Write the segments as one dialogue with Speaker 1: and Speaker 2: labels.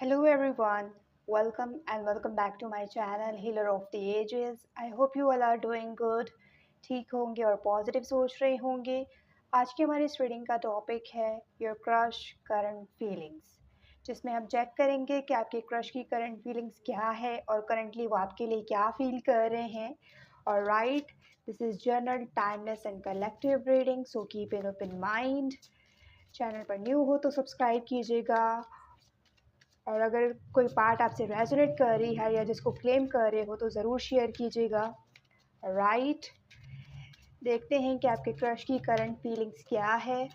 Speaker 1: Hello everyone, welcome back to my channel Healer of the Ages. I hope you all are doing good. ठीक होंगे और positive सोच रहे होंगे। आज की हमारी इस रीडिंग का टॉपिक है योर क्रश करंट फीलिंग्स, जिसमें हम चेक करेंगे कि आपके क्रश की करंट फीलिंग्स क्या है और करंटली वो आपके लिए क्या फील कर रहे हैं। और right, this is general timeless and collective reading, so keep an open mind. Channel पर न्यू हो तो सब्सक्राइब कीजिएगा, और अगर कोई पार्ट आपसे रेजोनेट कर रही है या जिसको क्लेम कर रहे हो तो ज़रूर शेयर कीजिएगा। राइट, देखते हैं कि आपके क्रश की करंट फीलिंग्स क्या है।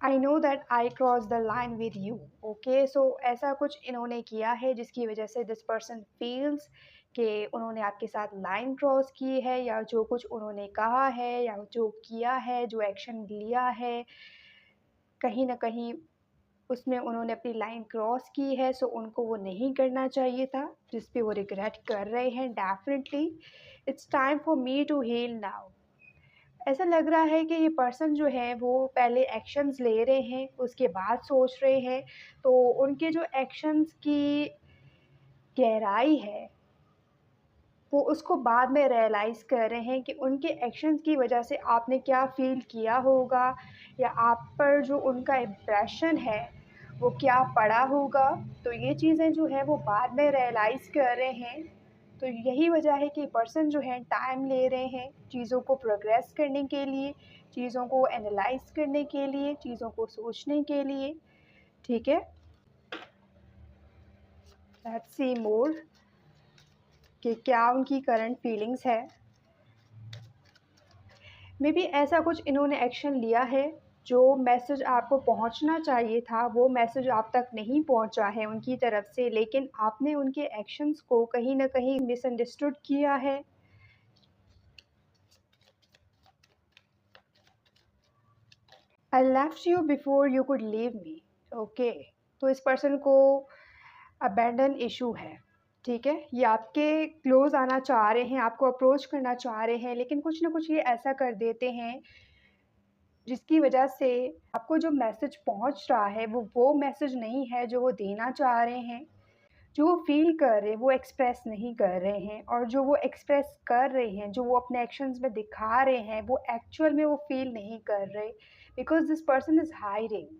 Speaker 1: I know that I cross the line with you. Okay, so ऐसा कुछ इन्होंने किया है जिसकी वजह से दिस पर्सन फील्स कि उन्होंने आपके साथ लाइन क्रॉस की है, या जो कुछ उन्होंने कहा है या जो किया है, जो एक्शन लिया है, कहीं ना कहीं उसमें उन्होंने अपनी लाइन क्रॉस की है। सो उनको वो नहीं करना चाहिए था, जिस पे वो रिग्रेट कर रहे हैं। Definitely it's time for me to heal now. ऐसा लग रहा है कि ये पर्सन जो है वो पहले एक्शंस ले रहे हैं, उसके बाद सोच रहे हैं। तो उनके जो एक्शंस की गहराई है वो उसको बाद में रियलाइज़ कर रहे हैं कि उनके एक्शंस की वजह से आपने क्या फ़ील किया होगा, या आप पर जो उनका इम्प्रेशन है वो क्या पड़ा होगा। तो ये चीज़ें जो है वो बाद में रियलाइज़ कर रहे हैं। तो यही वजह है कि पर्सन जो है टाइम ले रहे हैं चीज़ों को प्रोग्रेस करने के लिए, चीज़ों को एनालाइज़ करने के लिए, चीज़ों को सोचने के लिए। ठीक है, लेट्स सी मोर कि क्या उनकी करंट फीलिंग्स है। मे बी ऐसा कुछ इन्होंने एक्शन लिया है, जो मैसेज आपको पहुंचना चाहिए था वो मैसेज आप तक नहीं पहुंचा है उनकी तरफ से, लेकिन आपने उनके एक्शंस को कहीं ना कहीं मिसअंडरस्टूड किया है। I left you before you could leave me. Okay, तो इस पर्सन को अबैंडन इशू है। ठीक है, ये आपके क्लोज आना चाह रहे हैं, आपको अप्रोच करना चाह रहे हैं, लेकिन कुछ ना कुछ ये ऐसा कर देते हैं जिसकी वजह से आपको जो मैसेज पहुंच रहा है वो मैसेज नहीं है जो वो देना चाह रहे हैं। जो वो फ़ील कर रहे हैं वो एक्सप्रेस नहीं कर रहे हैं, और जो वो एक्सप्रेस कर रहे हैं, जो वो अपने एक्शंस में दिखा रहे हैं, वो एक्चुअल में वो फ़ील नहीं कर रहे। Because this person is hiding.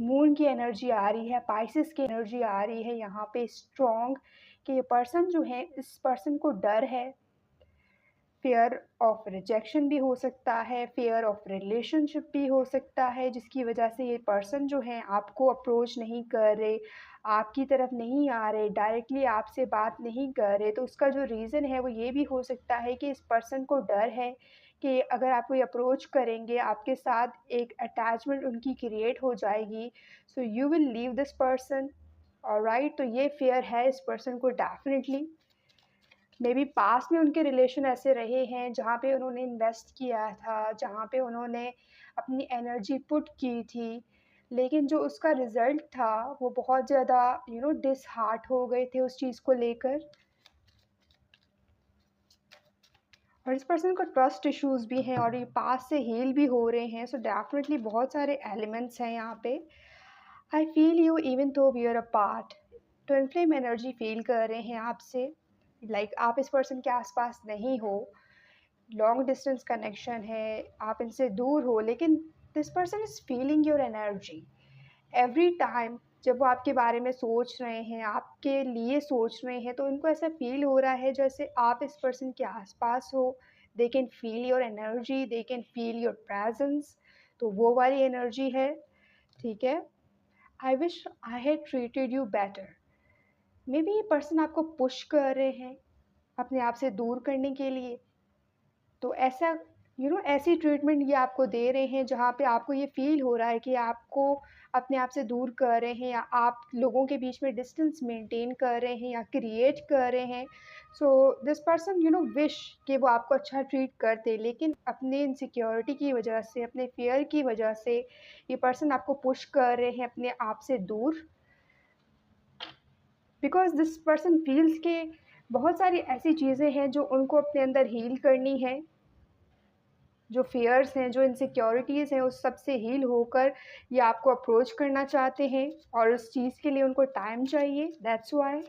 Speaker 1: Moon की एनर्जी आ रही है, पाइसेस की एनर्जी आ रही है यहाँ पे स्ट्रॉन्ग, कि ये पर्सन जो है, इस पर्सन को डर है। फ़ियर ऑफ रिजेक्शन भी हो सकता है, फ़ियर ऑफ रिलेशनशिप भी हो सकता है, जिसकी वजह से ये पर्सन जो है आपको अप्रोच नहीं कर रहे, आपकी तरफ नहीं आ रहे, डायरेक्टली आपसे बात नहीं कर रहे। तो उसका जो रीज़न है वो ये भी हो सकता है कि इस पर्सन को डर है कि अगर आप कोई अप्रोच करेंगे, आपके साथ एक अटैचमेंट उनकी क्रिएट हो जाएगी, so you will leave this person. Alright, तो ये फ़ियर है इस पर्सन को डेफ़िनेटली। मे बी पास्ट में उनके रिलेशन ऐसे रहे हैं जहाँ पे उन्होंने इन्वेस्ट किया था, जहाँ पे उन्होंने अपनी एनर्जी पुट की थी, लेकिन जो उसका रिज़ल्ट था वो बहुत ज़्यादा डिसहार्ट हो गए थे उस चीज़ को लेकर। और इस पर्सन को ट्रस्ट इश्यूज़ भी हैं और ये पास्ट से हील भी हो रहे हैं। सो डेफिनेटली बहुत सारे एलिमेंट्स हैं यहाँ पे। I feel you even though we are a part. Twin flame energy feel कर रहे हैं आपसे। आप इस पर्सन के आसपास नहीं हो, लॉन्ग डिस्टेंस कनेक्शन है, आप इनसे दूर हो, लेकिन this person is feeling your energy every time. जब वो आपके बारे में सोच रहे हैं, आपके लिए सोच रहे हैं, तो उनको ऐसा फील हो रहा है जैसे आप इस पर्सन के आसपास हो। They can feel your energy, they can feel your presence. तो वो वाली एनर्जी है। ठीक है, I wish I had treated you better. May be ये पर्सन आपको पुश कर रहे हैं अपने आप से दूर करने के लिए। तो ऐसा ऐसी ट्रीटमेंट ये आपको दे रहे हैं जहाँ पे आपको ये फ़ील हो रहा है कि आपको अपने आप से दूर कर रहे हैं, या आप लोगों के बीच में डिस्टेंस मेंटेन कर रहे हैं या क्रिएट कर रहे हैं। सो दिस पर्सन विश कि वो आपको अच्छा ट्रीट करते, लेकिन अपने इनसिक्योरिटी की वजह से, अपने फ़ियर की वजह से ये पर्सन आपको पुश कर रहे हैं अपने आप से दूर। बिकॉज़ दिस पर्सन फ़ील्स के बहुत सारी ऐसी चीज़ें हैं जो उनको अपने अंदर हील करनी है। जो फ़ियर्स हैं, जो इनसिक्योरिटीज़ हैं, उस सब से हील होकर ये आपको अप्रोच करना चाहते हैं और उस चीज़ के लिए उनको टाइम चाहिए। That's why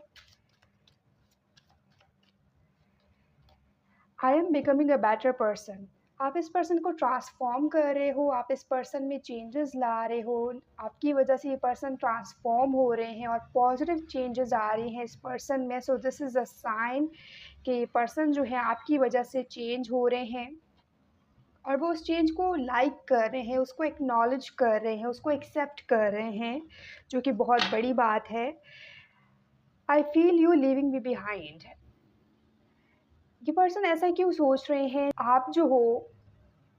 Speaker 1: I am becoming a better person. आप इस पर्सन को ट्रांसफ़ॉर्म कर रहे हो, आप इस पर्सन में चेंजेस ला रहे हो, आपकी वजह से ये पर्सन ट्रांसफ़ॉर्म हो रहे हैं और पॉज़िटिव चेंजेस आ रही हैं इस पर्सन में। So this is a sign कि ये पर्सन जो है आपकी वजह से चेंज हो रहे हैं और वो उस चेंज को लाइक कर रहे हैं, उसको एक्नॉलेज कर रहे हैं, उसको एक्सेप्ट कर रहे हैं, जो कि बहुत बड़ी बात है। I feel you leaving me behind. ये पर्सन ऐसा क्यों सोच रहे हैं? आप जो हो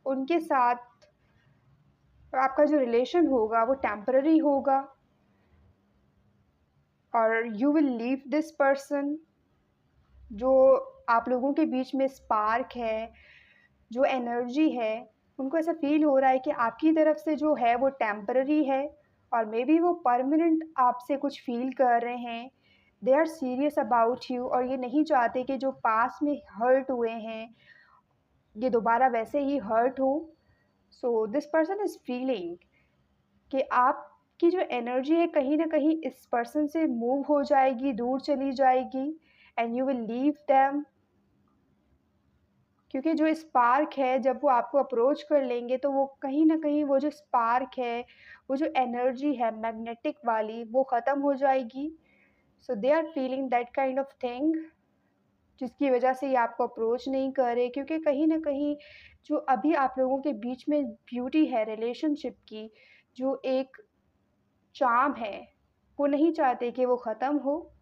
Speaker 1: उनके साथ आपका जो रिलेशन होगा वो टेम्पररी होगा और you will leave this person. जो आप लोगों के बीच में स्पार्क है, जो एनर्जी है, उनको ऐसा फ़ील हो रहा है कि आपकी तरफ से जो है वो टेम्पररी है और मे बी वो परमानेंट आपसे कुछ फ़ील कर रहे हैं। They are serious about you और ये नहीं चाहते कि जो पास्ट में हर्ट हुए हैं, ये दोबारा वैसे ही हर्ट हो। So this person is feeling कि आपकी जो एनर्जी है कहीं न कहीं इस पर्सन से मूव हो जाएगी, दूर चली जाएगी and you will leave them. क्योंकि जो स्पार्क है जब वो आपको अप्रोच कर लेंगे तो वो कहीं न कहीं वो जो स्पार्क है, वो जो एनर्जी है मैग्नेटिक वाली वो ख़त्म हो जाएगी। So they are feeling that kind of thing जिसकी वजह से ये आपको अप्रोच नहीं कर रहे, क्योंकि कहीं न कहीं जो अभी आप लोगों के बीच में ब्यूटी है रिलेशनशिप की, जो एक चार्म है, वो नहीं चाहते कि वो ख़त्म हो।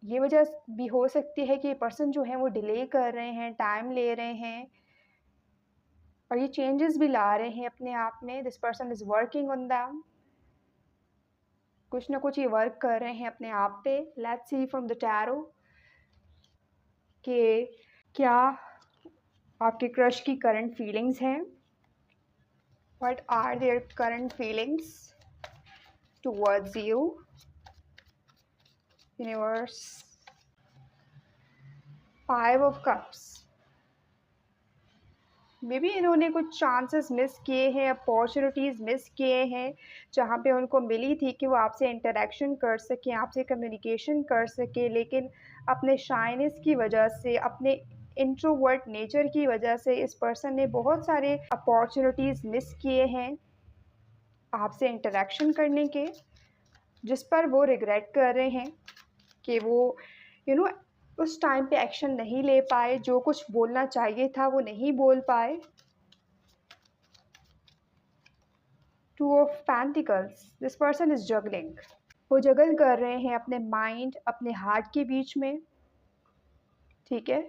Speaker 1: ये वजह भी हो सकती है कि ये पर्सन जो है वो डिले कर रहे हैं, टाइम ले रहे हैं और ये चेंजेस भी ला रहे हैं अपने आप में। This person is working on them. कुछ ना कुछ ये वर्क कर रहे हैं अपने आप पे। Let's see from the tarot कि क्या आपके क्रश की करंट फीलिंग्स हैं। What are their current feelings towards you universe. 5 of cups. Maybe इन्होंने कुछ चांसेस मिस किए हैं, अपॉर्चुनिटीज़ मिस किए हैं, जहाँ पे उनको मिली थी कि वो आपसे इंटरेक्शन कर सकें, आपसे कम्युनिकेशन कर सकें, लेकिन अपने शाइनेस की वजह से, अपने इंट्रोवर्ट नेचर की वजह से इस पर्सन ने बहुत सारे अपॉर्चुनिटीज़ मिस किए हैं आपसे इंटरेक्शन करने के, जिस पर वो रिग्रेट कर रहे हैं कि वो यू you नो know, उस टाइम पे एक्शन नहीं ले पाए, जो कुछ बोलना चाहिए था वो नहीं बोल पाए। 2 of pentacles. This person is juggling. वो जगल कर रहे हैं अपने माइंड अपने हार्ट के बीच में। ठीक है,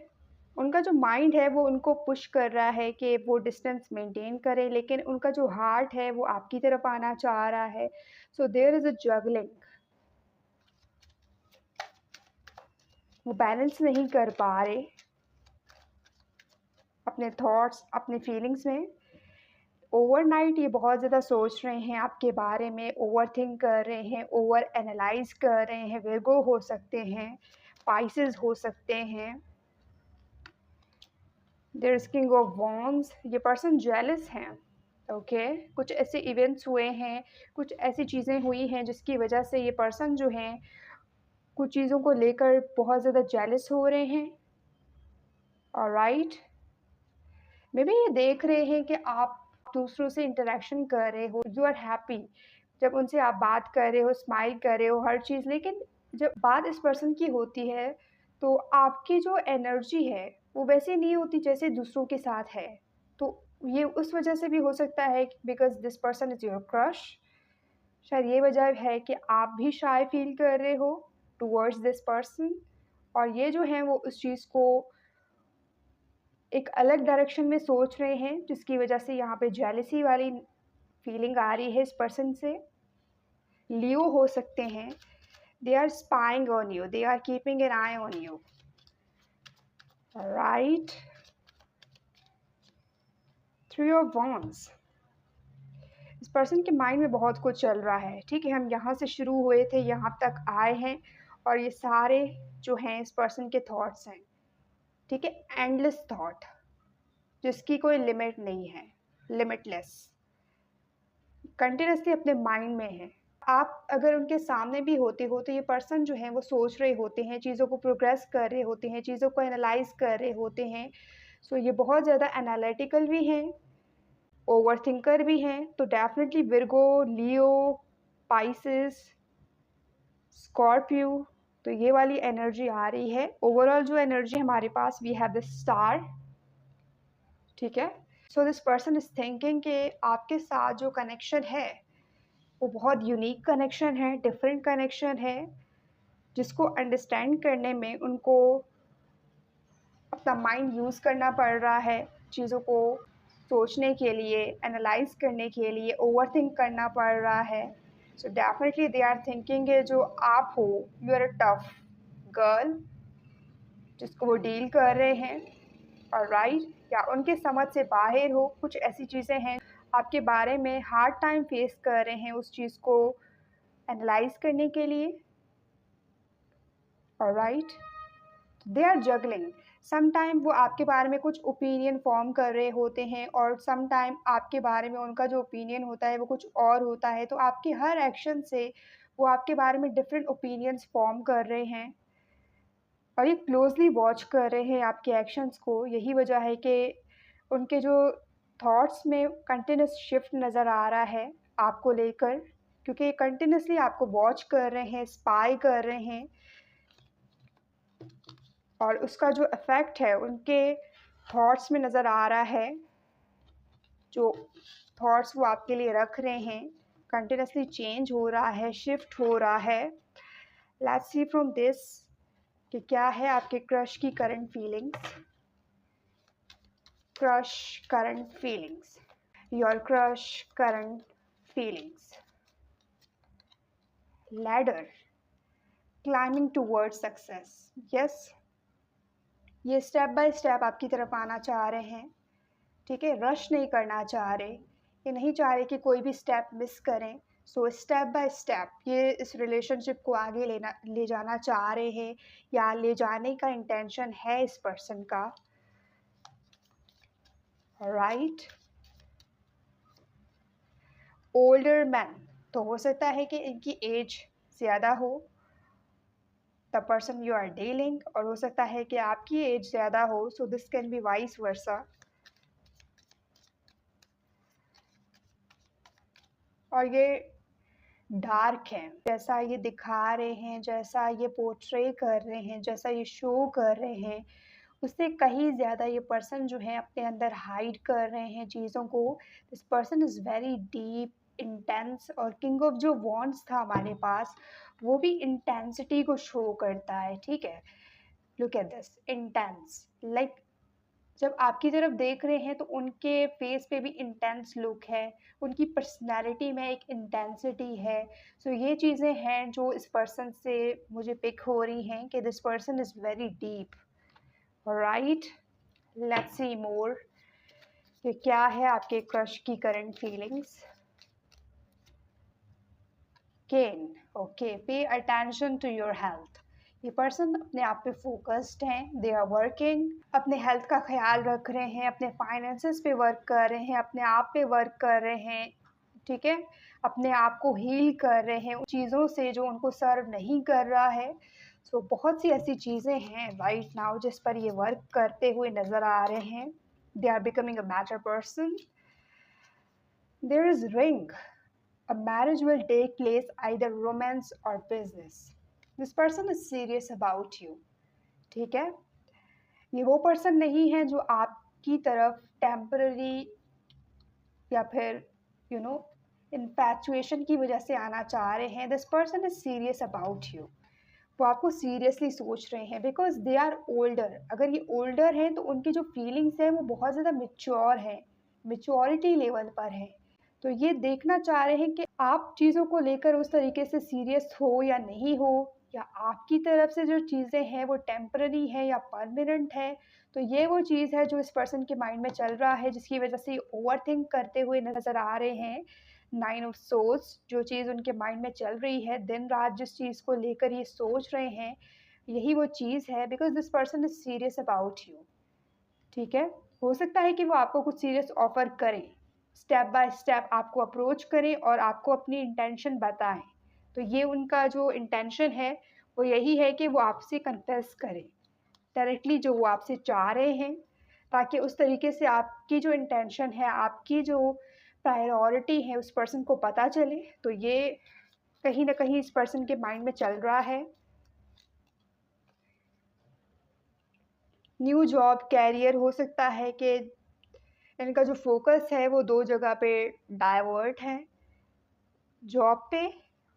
Speaker 1: उनका जो माइंड है वो उनको पुश कर रहा है कि वो डिस्टेंस मेंटेन करें, लेकिन उनका जो हार्ट है वो आपकी तरफ आना चाह रहा है। So there is a juggling. वो बैलेंस नहीं कर पा रहे अपने थॉट्स अपने फीलिंग्स में। ओवरनाइट ये बहुत ज़्यादा सोच रहे हैं आपके बारे में, ओवर थिंक कर रहे हैं, ओवर एनालाइज कर रहे हैं। विर्गो हो सकते हैं, पाइसेस हो सकते हैं। There is king of wands. ये पर्सन जेलस हैं। ओके, कुछ ऐसे इवेंट्स हुए हैं, कुछ ऐसी चीज़ें हुई हैं जिसकी वजह से ये पर्सन जो हैं कुछ चीज़ों को लेकर बहुत ज़्यादा जेलस हो रहे हैं। ऑलराइट, मे बी ये देख रहे हैं कि आप दूसरों से इंटरेक्शन कर रहे हो, यू आर हैप्पी जब उनसे आप बात कर रहे हो, स्माइल कर रहे हो, हर चीज़। लेकिन जब बात इस पर्सन की होती है तो आपकी जो एनर्जी है वो वैसे नहीं होती जैसे दूसरों के साथ है। तो ये उस वजह से भी हो सकता है because this person is your crush. शायद ये वजह है कि आप भी शाय फील कर रहे हो टूवर्ड्स दिस पर्सन और ये जो है वो उस चीज़ को एक अलग डायरेक्शन में सोच रहे हैं, जिसकी वजह से यहाँ पे जेलसी वाली फीलिंग आ रही है इस पर्सन से। लियो हो सकते हैं। They are spying on you, they are keeping an eye on you. Right, 3 of wands. इस पर्सन के माइंड में बहुत कुछ चल रहा है। ठीक है, हम यहाँ से शुरू हुए थे, यहाँ तक आए हैं और ये सारे जो हैं इस पर्सन के थॉट्स हैं। ठीक है, एंडलेस थॉट। जिसकी कोई लिमिट नहीं है, लिमिटलेस, कंटिन्यूसली अपने माइंड में है। आप अगर उनके सामने भी होते हो तो ये पर्सन जो है वो सोच रहे होते हैं, चीज़ों को प्रोग्रेस कर रहे होते हैं, चीज़ों को एनालाइज़ कर रहे होते हैं। सो ये बहुत ज़्यादा एनालिटिकल भी हैं, ओवरथिंकर भी हैं। तो डेफ़िनिटली विर्गो, लियो, पाइसेस, स्कॉर्पियो, तो ये वाली एनर्जी आ रही है। ओवरऑल जो एनर्जी हमारे पास, वी हैव द स्टार, ठीक है। So this person is thinking कि आपके साथ जो कनेक्शन है वो बहुत यूनिक कनेक्शन है, डिफरेंट कनेक्शन है, जिसको अंडरस्टैंड करने में उनको अपना माइंड यूज़ करना पड़ रहा है, चीज़ों को सोचने के लिए, एनालाइज़ करने के लिए ओवरथिंक करना पड़ रहा है। So definitely they are thinking जो आप हो, you are a tough girl, जिसको वो डील कर रहे हैं, ऑलराइट, या उनके समझ से बाहर हो। कुछ ऐसी चीज़ें हैं आपके बारे में हार्ड टाइम फेस कर रहे हैं उस चीज़ को एनालाइज़ करने के लिए, alright. They are juggling, some time वो आपके बारे में कुछ ओपिनियन फॉर्म कर रहे होते हैं और सम टाइम आपके बारे में उनका जो ओपिनियन होता है वो कुछ और होता है। तो आपके हर एक्शन से वो आपके बारे में डिफरेंट ओपिनियंस फॉर्म कर रहे हैं और ये क्लोजली वॉच कर रहे हैं आपके एक्शंस को। यही वजह है कि उनके जो थॉट्स में कंटिन्यूस शिफ्ट नज़र आ रहा है आपको लेकर, क्योंकि ये कंटिन्यूसली आपको वॉच कर रहे हैं, स्पाई कर रहे हैं, और उसका जो इफ़ेक्ट है उनके थॉट्स में नज़र आ रहा है। जो थॉट्स वो आपके लिए रख रहे हैं कंटिन्यूसली चेंज हो रहा है, शिफ्ट हो रहा है। लेट्स सी फ्रॉम दिस कि क्या है आपके क्रश की current feelings. Crush current feelings, your crush current feelings. Ladder, climbing toward success, yes, ये स्टेप बाय स्टेप आपकी तरफ आना चाह रहे हैं, ठीक है। रश नहीं करना चाह रहे, ये नहीं चाह रहे कि कोई भी स्टेप मिस करें। सो स्टेप बाय स्टेप ये इस रिलेशनशिप को आगे ले जाना चाह रहे हैं, या ले जाने का इंटेंशन है इस पर्सन का, राइट। ओल्डर मैन, तो हो सकता है कि इनकी एज ज़्यादा हो, the person you are dealing, और हो सकता है कि आपकी एज ज़्यादा हो। So this can be vice versa. और ये डार्क हैं, जैसा ये दिखा रहे हैं, जैसा ये पोर्ट्रे कर रहे हैं, जैसा ये शो कर रहे हैं, उससे कहीं ज़्यादा ये पर्सन जो है अपने अंदर हाइड कर रहे हैं चीज़ों को। This person is very deep, intense, और किंग ऑफ जो वॉन्ड्स था हमारे पास, वो भी इंटेंसिटी को शो करता है, ठीक है। Look at this, intense, like जब आपकी तरफ देख रहे हैं तो उनके फेस पे भी इंटेंस लुक है, उनकी पर्सनैलिटी में एक इंटेंसिटी है। सो ये चीज़ें हैं जो इस पर्सन से मुझे पिक हो रही हैं कि this person is very deep, right. Let's see more कि क्या है आपके क्रश की current feelings. Can, okay, pay attention to your health, ये पर्सन अपने आप पे फोकस्ड हैं, दे आर वर्किंग, अपने हेल्थ का ख्याल रख रहे हैं, अपने फाइनेंसेस पे वर्क कर रहे हैं, अपने आप पे वर्क कर रहे हैं, ठीक है। अपने आप को हील कर रहे हैं उन चीज़ों से जो उनको सर्व नहीं कर रहा है। सो बहुत सी ऐसी चीज़ें हैं राइट नाउ जिस पर ये वर्क करते हुए नज़र आ रहे हैं। They are becoming a mature person. There is ring, a marriage will take place either romance or business. This person is serious about you, ठीक है। ये वो पर्सन नहीं है जो आपकी तरफ टेम्पररी या फिर यू नो इन्फैचुएशन की वजह से आना चाह रहे हैं। This person is serious about you, वो आपको सीरियसली सोच रहे हैं, बिकॉज दे आर ओल्डर। अगर ये ओल्डर हैं तो उनकी जो फीलिंग्स हैं वो बहुत ज़्यादा मेच्योर है, मेच्योरिटी लेवल पर है। तो ये देखना चाह रहे हैं कि आप चीज़ों को लेकर उस तरीके से सीरियस हो या नहीं हो, या आपकी तरफ से जो चीज़ें हैं वो टेम्पररी है या परमानेंट है। तो ये वो चीज़ है जो इस पर्सन के माइंड में चल रहा है, जिसकी वजह से ओवर थिंक करते हुए नज़र आ रहे हैं। 9 ऑफ सोर्स, जो चीज़ उनके माइंड में चल रही है, दिन रात जिस चीज़ को लेकर ये सोच रहे हैं, यही वो चीज़ है, because this person is serious about you, ठीक है। हो सकता है कि वो आपको कुछ सीरियस ऑफ़र करें, स्टेप बाय स्टेप आपको अप्रोच करें और आपको अपनी इंटेंशन बताएँ। तो ये उनका जो इंटेंशन है, वो यही है कि वो आपसे कन्फेस करें, डायरेक्टली जो वो आपसे चाह रहे हैं, ताकि उस तरीके से आपकी जो इंटेंशन है, आपकी जो प्रायोरिटी है, उस पर्सन को पता चले। तो ये कहीं न कहीं इस पर्सन के माइंड में चल रहा है। न्यू जॉब, कैरियर हो सकता है कि इनका जो फ़ोकस है वो 2 जगह पे डाइवर्ट है, जॉब पे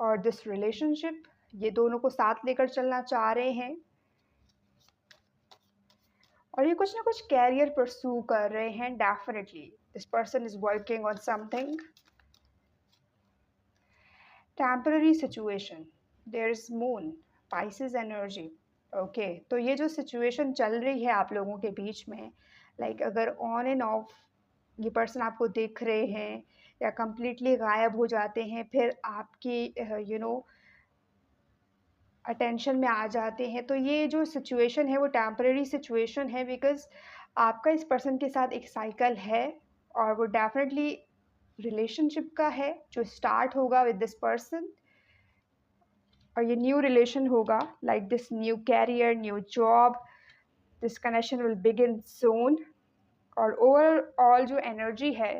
Speaker 1: और दिस रिलेशनशिप, ये दोनों को साथ लेकर चलना चाह रहे हैं और ये कुछ ना कुछ कैरियर परस्यू कर रहे हैं definitely. This person is working on something. Temporary situation, there is moon, Pisces energy. Okay, तो ये जो सिचुएशन चल रही है आप लोगों के बीच में, लाइक अगर ऑन एंड ऑफ ये पर्सन आपको देख रहे हैं या कंप्लीटली गायब हो जाते हैं, फिर आपकी अटेंशन में आ जाते हैं, तो ये जो सिचुएशन है वो टेम्परेरी सिचुएशन है, बिकॉज़ आपका इस पर्सन के साथ एक साइकिल है और वो डेफ़िनेटली रिलेशनशिप का है जो स्टार्ट होगा विद दिस पर्सन और ये न्यू रिलेशन होगा, like this new career, new job, this connection will begin soon. और ओवरऑल जो एनर्जी है,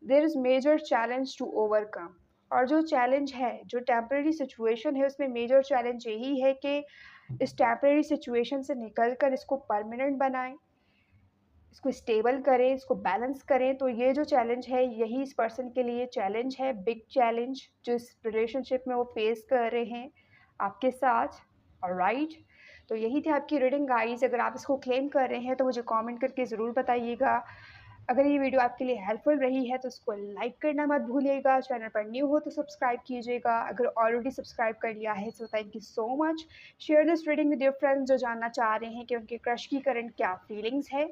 Speaker 1: there is major challenge to overcome. और जो चैलेंज है, जो टेम्परेरी सिचुएशन है, उसमें मेजर चैलेंज यही है कि इस टेम्परेरी सिचुएशन से निकल कर इसको परमानेंट बनाएं, इसको स्टेबल करें, इसको बैलेंस करें। तो ये जो चैलेंज है, यही इस पर्सन के लिए चैलेंज है, बिग चैलेंज जो इस रिलेशनशिप में वो फेस कर रहे हैं आपके साथ। ऑलराइट, तो यही थी आपकी रीडिंग गाइस। अगर आप इसको क्लेम कर रहे हैं तो मुझे कमेंट करके ज़रूर बताइएगा। अगर ये वीडियो आपके लिए हेल्पफुल रही है तो इसको लाइक करना मत भूलिएगा। चैनल पर न्यू हो तो सब्सक्राइब कीजिएगा। अगर ऑलरेडी सब्सक्राइब कर लिया है तो thank you so much. Share this reading with your friends जो जानना चाह रहे हैं कि उनके क्रश की करंट क्या फीलिंग्स है।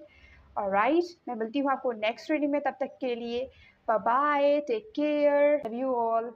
Speaker 1: ऑलराइट, मैं मिलती हूँ आपको नेक्स्ट रीडिंग में, तब तक के लिए bye bye, take care, love you all.